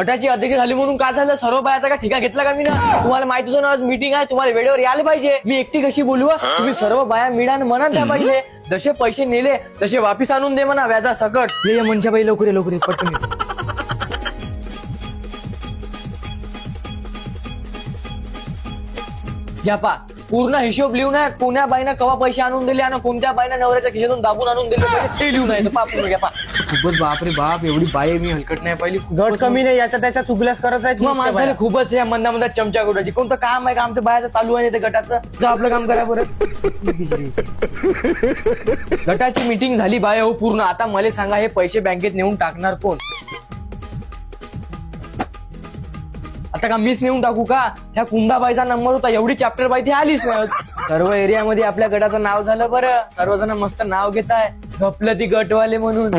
गटाची अध्यक्ष झाली म्हणून काय झालं, सर्व बायाचा का ठिका घेतला का मी ना? तुम्हाला माहिती होतं ना आज मीटिंग आहे, तुम्हाला वेळेवर यायला पाहिजे. मी एकटी कशी बोलू? तुम्ही सर्व बाया मिळान मनात द्या पाहिजे. जसे पैसे नेले तसे वापिस आणून दे म्हणा व्याजा सकट. ये मनशा बाई लवकर ये, लवकर ये, पटकन ये. घ्या पा पूर्ण हिशोब लिहून आहे. कोण्या बाईनं कवा पैसे आणून दिले आणि कोणत्या बाईनं नवऱ्याच्या खिशातून दाबून आणून दिले ते लिहून आहे. पा पूर्ण घ्या पा. खूपच बाप रे बाप, एवढी बाई मी हलकट नाही पाहिली. घट कमी नाही, याच्या त्याच्या चुगल्यास करत आहेत मग माणसाला खूपच या मंदा चमचा गोटाची. कोणतं काम आहे का आमचं बायाचं चालू आहे ते गटाचं? जा आपलं काम करा बरं. गटाची मीटिंग झाली बाय हो पूर्ण. आता मला सांगा हे पैसे बँकेत नेऊन टाकणार कोण? आता का मीच नेऊन टाकू का? ह्या कुंदाबाईचा नंबर होता, एवढी चॅप्टर बाई ती आलीच नाही. सर्व एरियामध्ये आपल्या गटाचं नाव झालं बरं. सर्वजण मस्त नाव घेताय, घपलं ती गटवाले म्हणून.